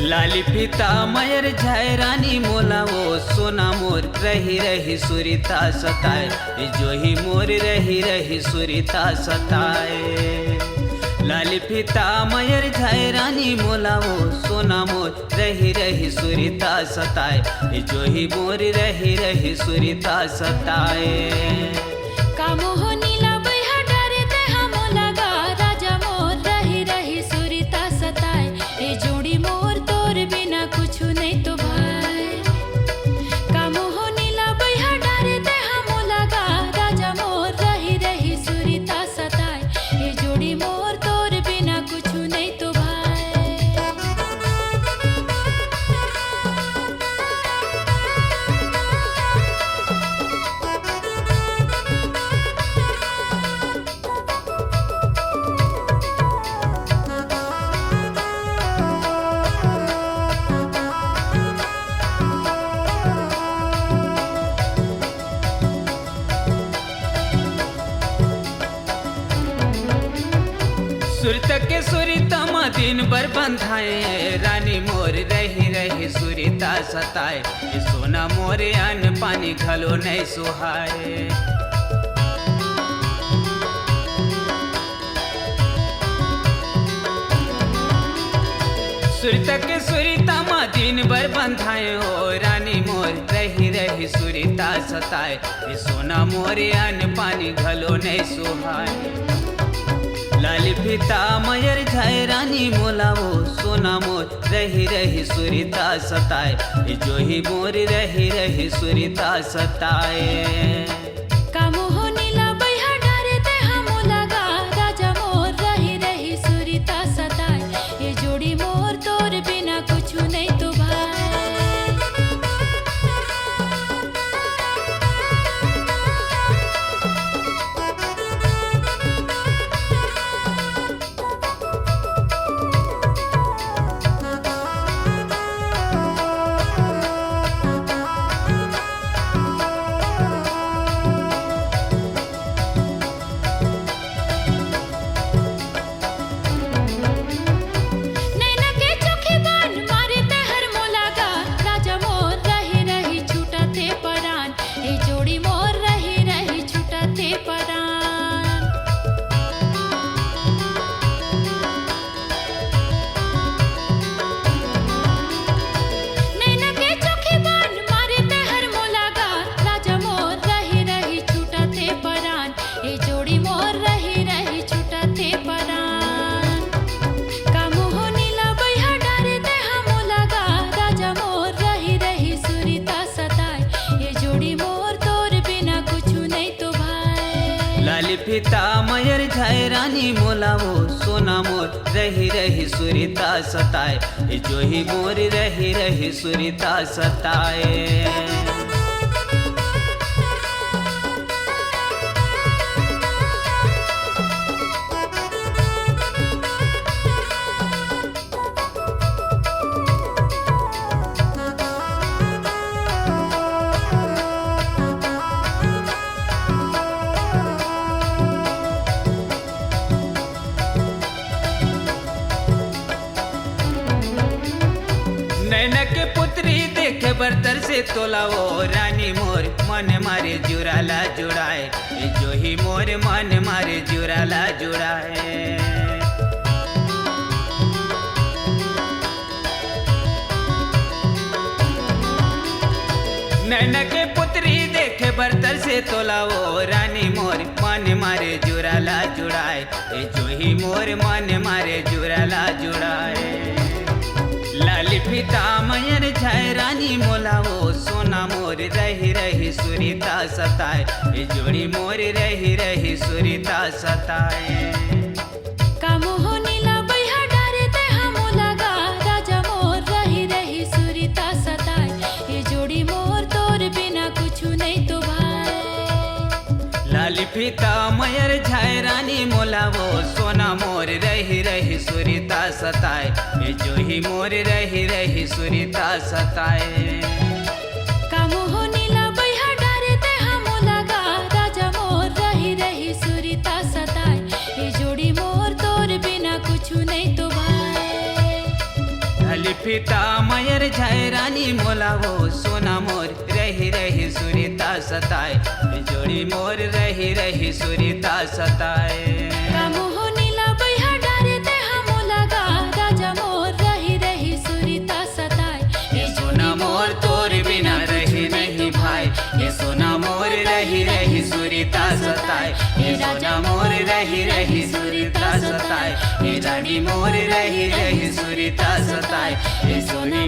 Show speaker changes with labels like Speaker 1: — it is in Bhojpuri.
Speaker 1: लाली फीता मयर झाय रानी मोला वो सोना मोर रही रही सुरीता सताए जो ही मोर रही रही सुरीता सताए। लाली फीता मयर झाय रानी मोला वो सोना मोर रही रही सुरीता सताए जो ही मोर रही रही सुरीता सताए।
Speaker 2: कामो हो नीला बैहा डारे ते हमोला गा राजा मोर रही रही सुरीता सताए ए जोड़ी मोर तोर बिना कुछु नहीं तो भाई। कामो हो नीला बैहा डारे ते हमोला गा राजा मोर रही रही सुरीता सताए ए जोड़ी मोर तोर बिना कुछु नहीं तो भाई।
Speaker 1: सुरत के सुरीता मा दिन भर बंधाए रानी मोर रही रही सुरीता सताए सोना मोरे अन्न पानी घलो नहीं सुहाए। सुरत के सुरीता मा दिन भर बंधाए हो रानी मोर रही रही सुरीता सताए सोना मोरे अन्न पानी घलो नहीं सुहाए। लाली फीता मयर झाय रानी मोला वो सोना मोर रही रही सुरीता सताए जो ही मोर रही रही सुरीता सताए।
Speaker 2: कामो हो नीला बैहा डारे ते हमोला गा राजा मोर रही रही सुरीता सताए ये जोड़ी मोर तोर बिना कुछु नहीं तो भाई। नैना के चोखे बान मारे ते हर मोला गा राजा मोर रही रही छूटा थे परान ए जोड़ी मोर रही रही छूटा थे परान। नैना के चोखे बान मारे ते हर मोला गा राजा मोर रही रही छूटा थे परान ए जोड़ी मोर रही रही छूटा थे परान। कामो हो नीला बैहा डारे ते हमोला गा राजा मोर रही रही सुरीता सताए ये जोड़ी मोर तोर बिना कुछु नहीं तो भाई।
Speaker 1: लाली फीता मयर झाय रानी मोला वो सोना मोर रही रही सुरीता सताए जो ही मोर रही रही सुरीता सताए। नैना के पुत्री देखे बर्तर से तोला वो रानी मोर मन मारे जुराला जुड़ाए जो ही मोर मन मारे जुराला जुड़ाए। नैना के पुत्री देखे बर्तर से तोला वो रानी मोर मन मारे जुराला जुड़ाए जो ही मोर मन मारे जुराला जुड़ाए। लाली फीता मयर झाय रानी मोला वो सोना मोर रही रही सुरीता सताए जोड़ी मोर रही रही सुरीता सताए।
Speaker 2: कामो हो नीला बैहा डारे ते हमोला गा राजा मोर रही रही सुरीता सताए ये जोड़ी मोर तोर बिना कुछु नहीं तो भाई।
Speaker 1: लाली फीता मयर झाय रानी मोला वो सोना मोर रही रही सुरीता सताए जो ही मोर रही रही सुरीता सताए।
Speaker 2: कामो हो नीला बैहा डारे ते हमोला गा राजा मोर रही रही सुरीता सताए ये जोड़ी मोर तोर बिना कुछु नहीं तो भाई।
Speaker 1: फिता मयर जाए रानी मोला वो सोना मोर रही रही सुरीता सताए जोड़ी मोर रही रही सुरीता सताए
Speaker 2: कामोह नीला बैहा डारे ते हम लगा राजा मोर रही रही सुरीता सताए
Speaker 1: ये सोना मोर तोर बिना रही नहीं भाई ये सोना मोर रही रही सुरीता सताए ये सोना मोर रही रही सुरीता सताए ये रानी मोर रही रही सुरीता सताए ये सोनी